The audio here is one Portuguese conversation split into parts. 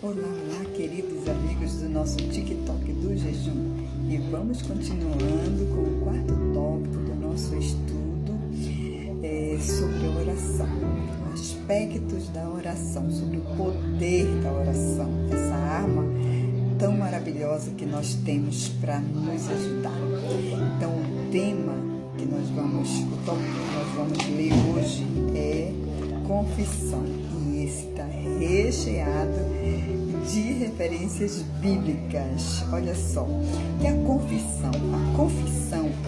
Olá, queridos amigos do nosso TikTok do jejum. E vamos continuando com o quarto tópico do nosso estudo sobre a oração, aspectos da oração, sobre o poder da oração, essa arma tão maravilhosa que nós temos para nos ajudar. Então, o tema que nós vamos, o tópico que nós vamos ler hoje é confissão. E esse está recheado de referências bíblicas. Olha só, que a confissão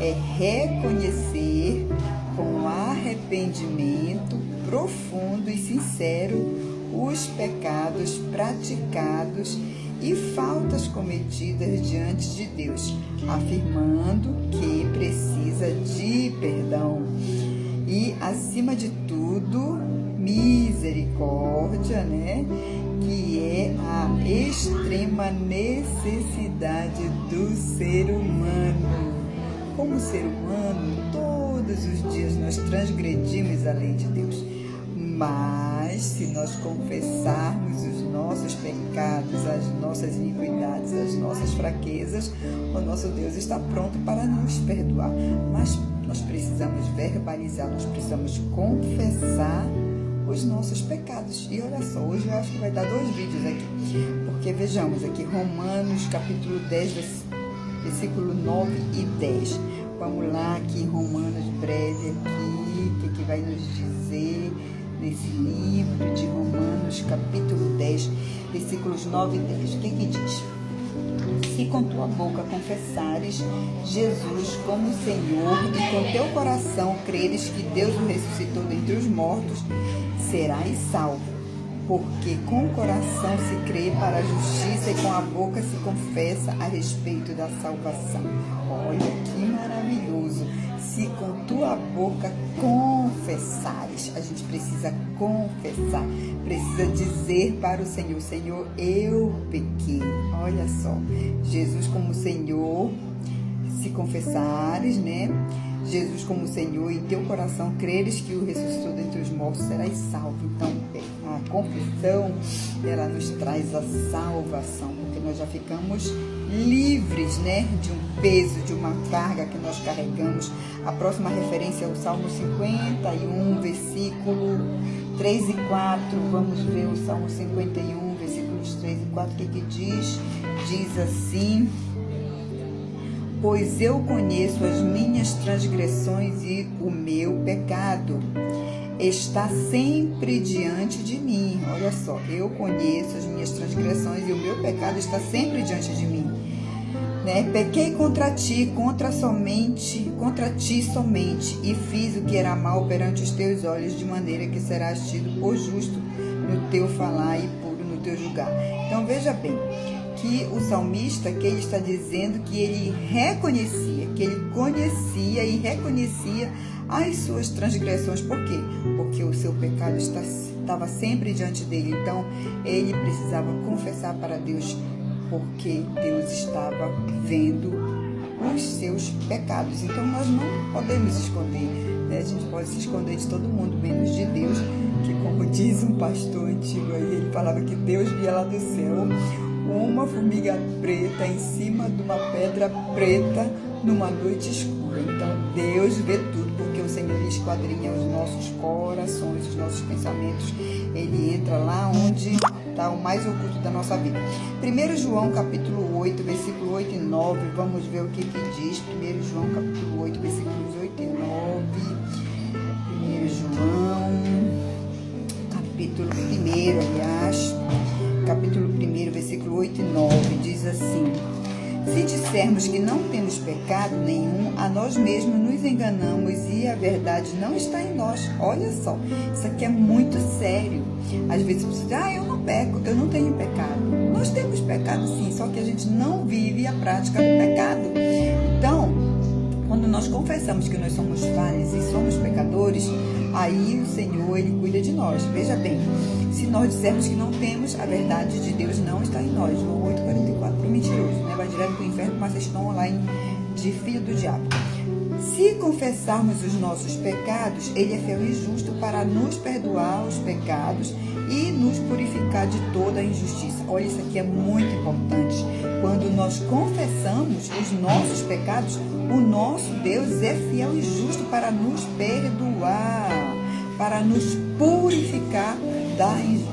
é reconhecer com arrependimento profundo e sincero os pecados praticados e faltas cometidas diante de Deus, afirmando que precisa de perdão e, acima de tudo, misericórdia, que é a extrema necessidade do ser humano. Como ser humano, todos os dias nós transgredimos a lei de Deus, mas se nós confessarmos os nossos pecados, as nossas iniquidades, as nossas fraquezas, o nosso Deus está pronto para nos perdoar. Mas nós precisamos verbalizar, nós precisamos confessar os nossos pecados. E olha só, hoje eu acho que vai dar 2 vídeos aqui, porque vejamos aqui Romanos capítulo 10, versículo 9 e 10. Vamos lá aqui em Romanos, breve aqui, o que vai nos dizer nesse livro de Romanos capítulo 10, versículos 9 e 10. O que diz? Se com tua boca confessares Jesus como Senhor e com teu coração creres que Deus o ressuscitou dentre os mortos, serás salvo. Porque com o coração se crê para a justiça e com a boca se confessa a respeito da salvação. Olha que maravilhoso! Se com tua boca confessares, a gente precisa confessar, precisa dizer para o Senhor: Senhor, eu pequei. Olha só, Jesus como Senhor, se confessares, Jesus como Senhor, e em teu coração creres que o ressuscitou dentre os mortos, serás salvo. Então, a confissão, ela nos traz a salvação, porque nós já ficamos livres, de um peso, de uma carga que nós carregamos. A próxima referência é o Salmo 51, versículo 3 e 4. Vamos ver o Salmo 51, versículos 3 e 4, o que diz? Diz assim: pois eu conheço as minhas transgressões e o meu pecado está sempre diante de mim. Olha só, eu conheço as minhas transgressões e o meu pecado está sempre diante de mim. Pequei contra ti somente, e fiz o que era mal perante os teus olhos, de maneira que serás tido por justo no teu falar e puro no teu julgar. Então veja bem, que o salmista, que ele está dizendo que ele reconhecia, que ele conhecia e reconhecia as suas transgressões. Por quê? Porque o seu pecado estava sempre diante dele. Então, ele precisava confessar para Deus, porque Deus estava vendo os seus pecados. Então, nós não podemos esconder, A gente pode se esconder de todo mundo, menos de Deus, que, como diz um pastor antigo aí, ele falava que Deus via lá do céu uma formiga preta em cima de uma pedra preta numa noite escura. Então Deus vê tudo, porque o Senhor esquadrinha os nossos corações, os nossos pensamentos. Ele entra lá onde está o mais oculto da nossa vida. 1 João capítulo 8, versículo 8 e 9. Vamos ver o que diz. 1 João capítulo 8, versículos 8 e 9. 1 João capítulo 1, aliás, capítulo 1, versículo 8 e 9, diz assim: se dissermos que não temos pecado nenhum, a nós mesmos nos enganamos e a verdade não está em nós. Olha só, isso aqui é muito sério. Às vezes você diz: eu não peco, eu não tenho pecado. Nós temos pecado sim, só que a gente não vive a prática do pecado. Então, quando nós confessamos que nós somos falhos e somos pecadores, aí o Senhor, Ele cuida de nós. Veja bem, se nós dissermos que não temos, a verdade de Deus não está em nós. João 8,44, para o mentiroso, vai direto para o inferno, mas vocês estão online de filho do diabo. Se confessarmos os nossos pecados, Ele é fiel e justo para nos perdoar os pecados e nos purificar de toda a injustiça. Olha, isso aqui é muito importante. Quando nós confessamos os nossos pecados, o nosso Deus é fiel e justo para nos perdoar, para nos purificar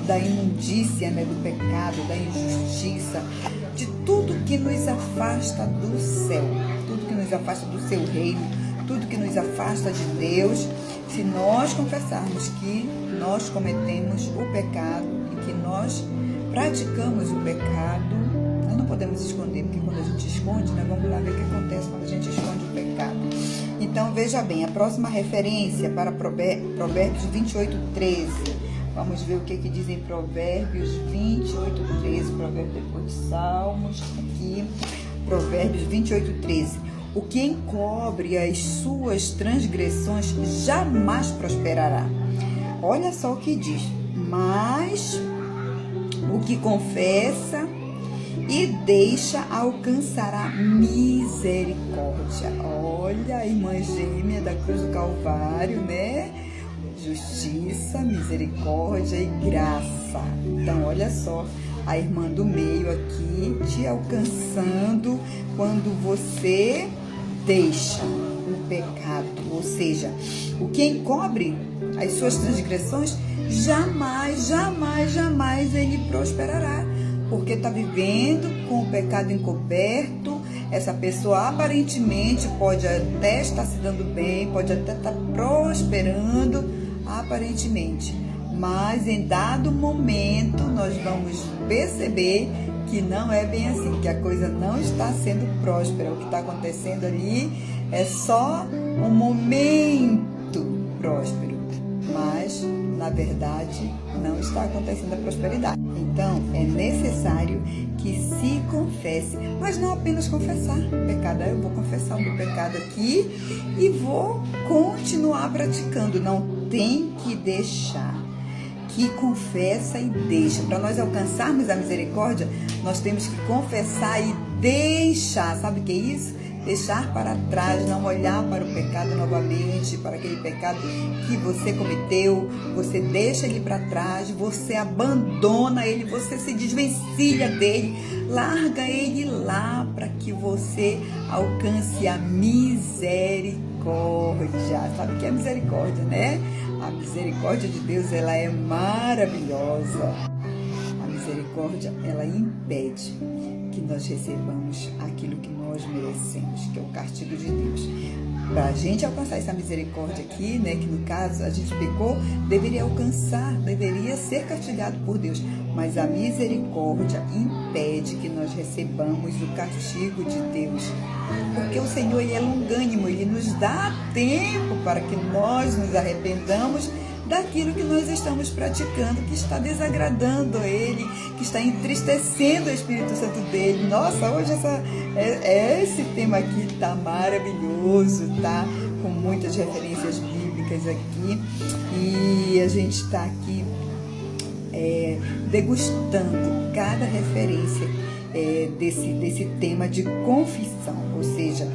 da imundícia, né, do pecado, da injustiça, de tudo que nos afasta do céu, tudo que nos afasta do seu reino, tudo que nos afasta de Deus. Se nós confessarmos que nós cometemos o pecado e que nós praticamos o pecado, nós não podemos esconder, porque quando a gente esconde, né, vamos lá ver o que acontece quando a gente esconde o pecado. Então, veja bem, a próxima referência para Provérbios 28:13. Vamos ver o que dizem Provérbios 28:13, Provérbios depois de Salmos, aqui, Provérbios 28:13. O que encobre as suas transgressões jamais prosperará. Olha só o que diz. Mas o que confessa e deixa alcançará misericórdia. Olha, a irmã gêmea da cruz do Calvário, né? Justiça, misericórdia e graça. Então, olha só, a irmã do meio aqui te alcançando quando você deixa o pecado, ou seja, o que encobre as suas transgressões, jamais ele prosperará, porque está vivendo com o pecado encoberto. Essa pessoa aparentemente pode até estar se dando bem, pode até estar prosperando aparentemente, mas em dado momento nós vamos perceber que não é bem assim, que a coisa não está sendo próspera. O que está acontecendo ali é só um momento próspero, mas na verdade não está acontecendo a prosperidade. Então é necessário que se confesse, mas não apenas confessar o pecado. Eu vou confessar o meu pecado aqui e vou continuar praticando. Não tem que deixar. Que confessa e deixa. Para nós alcançarmos a misericórdia, nós temos que confessar e deixar. Sabe o que é isso? Deixar para trás, não olhar para o pecado novamente, para aquele pecado que você cometeu. Você deixa ele para trás, você abandona ele, você se desvencilha dele, larga ele lá para que você alcance a misericórdia. Sabe o que é misericórdia, né? A misericórdia de Deus, ela é maravilhosa. A misericórdia, ela impede que nós recebamos aquilo que nós merecemos, que é o castigo de Deus. Para a gente alcançar essa misericórdia aqui, né, que no caso a gente pecou, deveria ser castigado por Deus. Mas a misericórdia impede que nós recebamos o castigo de Deus. Porque o Senhor, Ele é longânimo, Ele nos dá tempo para que nós nos arrependamos daquilo que nós estamos praticando, que está desagradando a Ele, que está entristecendo o Espírito Santo dEle. Nossa, hoje esse tema aqui está maravilhoso, tá? Com muitas referências bíblicas aqui. E a gente está aqui degustando cada referência desse tema de confissão, ou seja,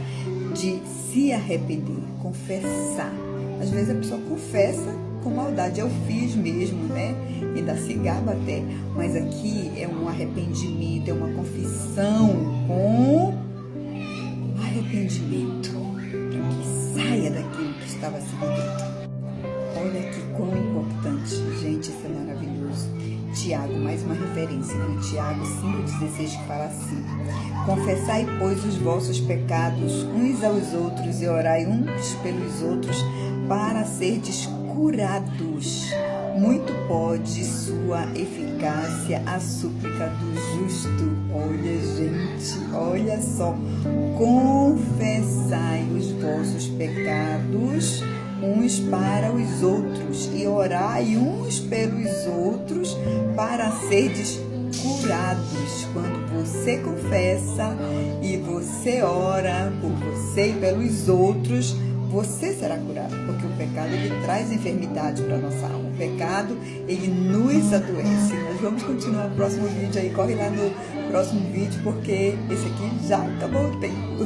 de se arrepender, confessar. Às vezes a pessoa confessa com maldade, eu fiz mesmo, né? Ainda se gaba até, mas aqui é um arrependimento, é uma confissão com arrependimento, para que saia daquilo que estava se vivendo. Olha que quão importante, gente, isso é maravilhoso. Tiago, mais uma referência, no Tiago 5,16, que fala assim: confessai, pois, os vossos pecados uns aos outros e orai uns pelos outros para serdes curados. Muito pode sua eficácia a súplica do justo. Olha, gente, olha só. Confessai os vossos pecados uns para os outros e orai uns pelos outros para serdes curados. Quando você confessa e você ora por você e pelos outros, você será curado, porque o pecado, ele traz enfermidade para a nossa alma. O pecado, ele nos adoece. Nós vamos continuar no próximo vídeo aí. Corre lá no próximo vídeo, porque esse aqui já acabou o tempo.